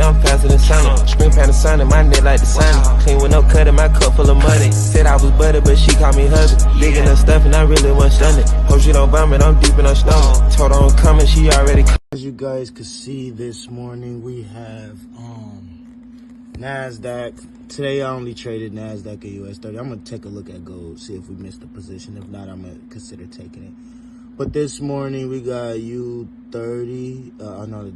yeah, I'm faster than Sonic. Screen Panasonic, my neck like the Sonic. Clean with no cut in my cup full of money. Said I was butter, but she called me husband. Digging her stuff and I really was stunning. Hope she don't vomit, I'm deep in her stomach. Told her I'm coming, she already. As you guys could see this morning, we have Nasdaq. Today I only traded Nasdaq and US30. I'm gonna take a look at gold, see if we missed a position. If not, I'm gonna consider taking it. But this morning we got U30.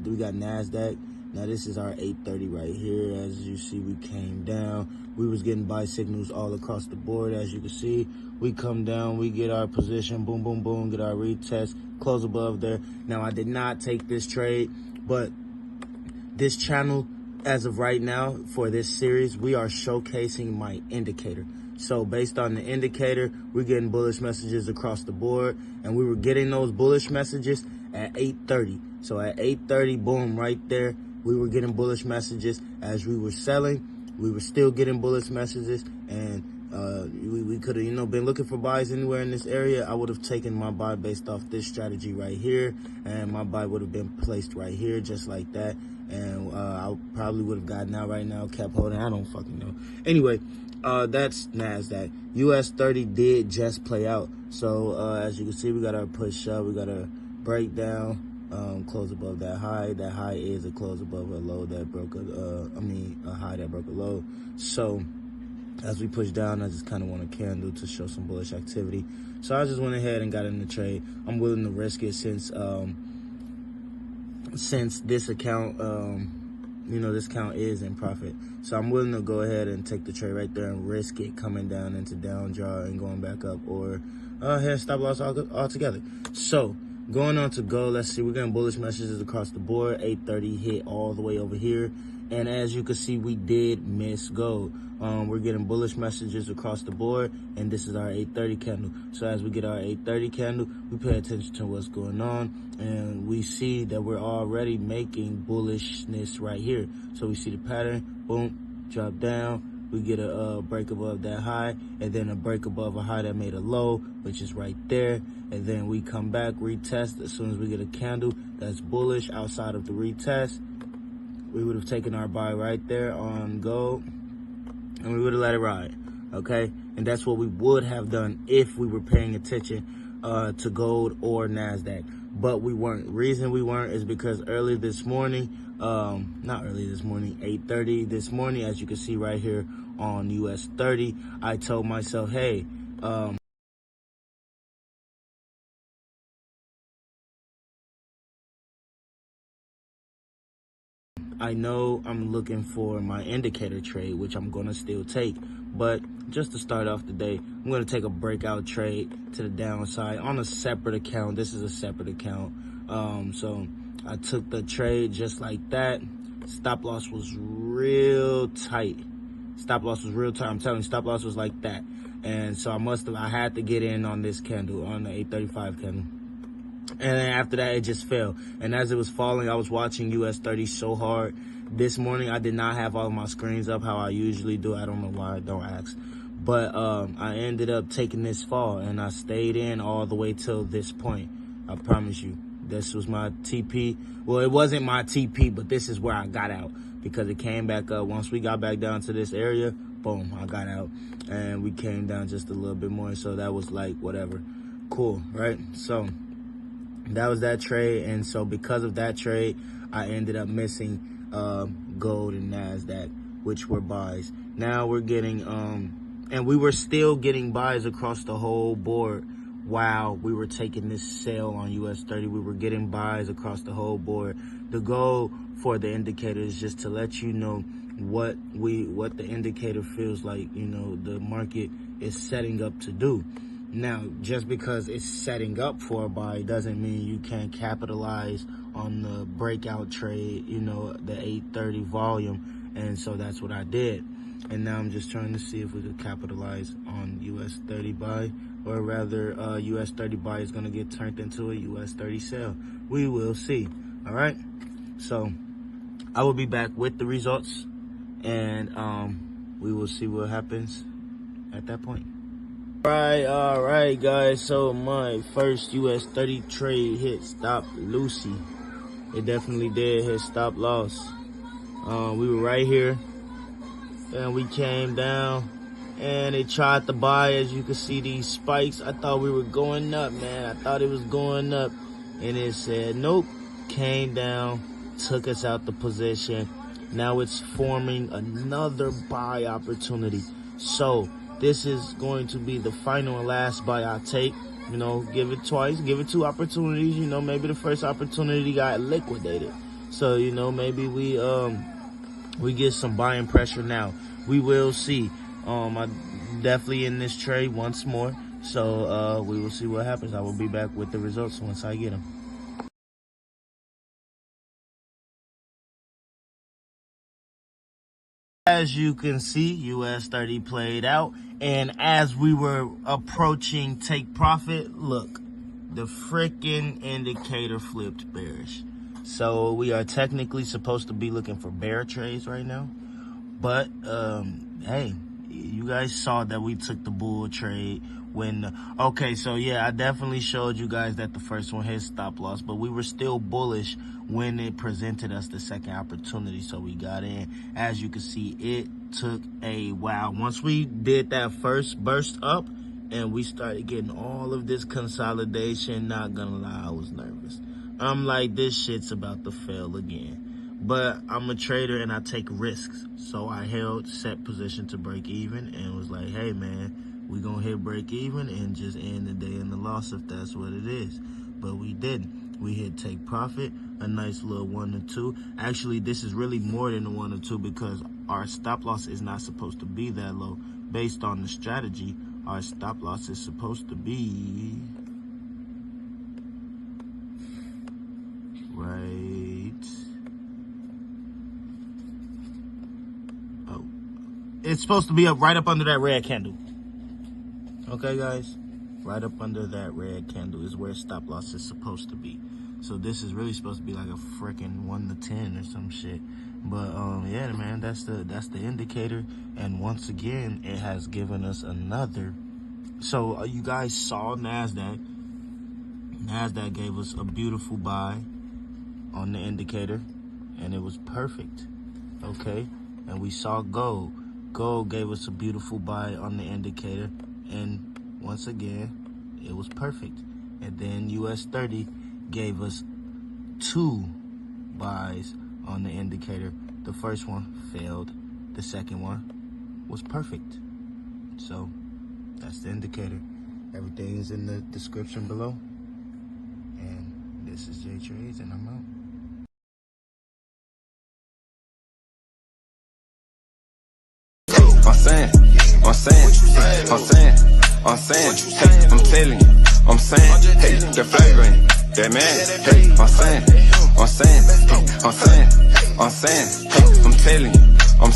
We got Nasdaq. Now this is our 830 right here. As you see, we came down. We was getting buy signals all across the board. As you can see, we come down, we get our position, boom, boom, boom, get our retest, close above there. Now I did not take this trade, but this channel, as of right now, for this series, we are showcasing my indicator. So based on the indicator, we're getting bullish messages across the board, and we were getting those bullish messages at 8:30. So at 8:30, boom, right there, we were getting bullish messages. As we were selling, we were still getting bullish messages, and we could have, been looking for buys anywhere in this area. I would have taken my buy based off this strategy right here, and my buy would have been placed right here, just like that. And I probably would have gotten out right now, kept holding. I don't fucking know. Anyway, that's Nasdaq. US30 did just play out. So as you can see, we got our push up, we got our breakdown, close above that high. That high is a close above a low that broke a high that broke a low. So as we push down, I just kind of want a candle to show some bullish activity. So I just went ahead and got in the trade. I'm willing to risk it since this account, this account is in profit. So I'm willing to go ahead and take the trade right there and risk it coming down into down draw and going back up, or hit stop loss altogether. So going on to gold, let's see, we're getting bullish messages across the board. 830 hit all the way over here. And as you can see, we did miss gold. We're getting bullish messages across the board, and this is our 830 candle. So as we get our 830 candle, we pay attention to what's going on, and we see that we're already making bullishness right here. So we see the pattern, boom, drop down. We get a break above that high, and then a break above a high that made a low, which is right there. And then we come back, retest. As soon as we get a candle that's bullish outside of the retest, we would have taken our buy right there on gold, and we would have let it ride, okay? And that's what we would have done if we were paying attention to gold or Nasdaq, but we weren't. Reason we weren't is because early this morning, not early this morning, 8:30 this morning, as you can see right here on US30, I told myself, hey, I know I'm looking for my indicator trade, which I'm going to still take. But just to start off the day, I'm going to take a breakout trade to the downside on a separate account. This is a separate account. So I took the trade just like that. Stop loss was real tight. Stop loss was real tight. I'm telling you, stop loss was like that. And so I had to get in on this candle, on the 835 candle. And then after that, it just fell. And as it was falling, I was watching US30 so hard. This morning, I did not have all of my screens up how I usually do. I don't know why, don't ask. But I ended up taking this fall, and I stayed in all the way till this point. I promise you, this was my TP. Well, it wasn't my TP, but this is where I got out, because it came back up. Once we got back down to this area, boom, I got out. And we came down just a little bit more, so that was like, whatever. Cool, right? So that was that trade, and so because of that trade, I ended up missing gold and Nasdaq, which were buys. Now we're getting and we were still getting buys across the whole board while we were taking this sale on US30. We were getting buys across the whole board. The goal for the indicator is just to let you know what the indicator feels like, the market is setting up to do. Now, just because it's setting up for a buy doesn't mean you can't capitalize on the breakout trade, the 830 volume. And so that's what I did. And now I'm just trying to see if we could capitalize on US30 buy, or rather US30 buy is going to get turned into a US30 sell. We will see. All right. So I will be back with the results, and we will see what happens at that point. All right, guys. So my first US30 trade hit stop Lucy. It definitely did hit stop loss. We were right here, and we came down, and it tried to buy. As you can see, these spikes, I thought we were going up, man. I thought it was going up, and it said nope, came down, took us out the position. Now it's forming another buy opportunity. So this is going to be the final and last buy I take. You know, give it twice, give it 2 opportunities. You know, maybe the first opportunity got liquidated. So, you know, maybe we get some buying pressure now. We will see. I definitely in this trade once more. So we will see what happens. I will be back with the results once I get them. As you can see, US30 played out, and as we were approaching take profit, look, the freaking indicator flipped bearish. So we are technically supposed to be looking for bear trades right now, but hey, you guys saw that we took the bull trade when okay, so yeah, I definitely showed you guys that the first one hit stop loss, but we were still bullish when it presented us the second opportunity, so we got in. As you can see, it took a while. Once we did that first burst up and we started getting all of this consolidation, not gonna lie, I was nervous. I'm like, this shit's about to fail again. But I'm a trader and I take risks, so I held set position to break even and was like, hey man, we gonna hit break even and just end the day in the loss if that's what it is. But we didn't. We hit take profit, a nice little 1 to 2. Actually, this is really more than a 1 to 2 because our stop loss is not supposed to be that low. Based on the strategy, our stop loss is supposed to be right. Oh, it's supposed to be up right up under that red candle. Okay, guys, right up under that red candle is where stop loss is supposed to be. So this is really supposed to be like a freaking 1 to 10 or some shit. But yeah, man, that's the indicator. And once again, it has given us another. So you guys saw Nasdaq. Nasdaq gave us a beautiful buy on the indicator, and it was perfect. Okay, and we saw gold. Gold gave us a beautiful buy on the indicator, and once again, it was perfect. And then US30 gave us 2 buys on the indicator. The first one failed. The second one was perfect. So that's the indicator. Everything is in the description below. And this is J Trades, and I'm out. Hey, I'm telling you, I'm saying, hey, the flagrant, that man, hey, I'm saying, hey, I'm telling you, I'm saying.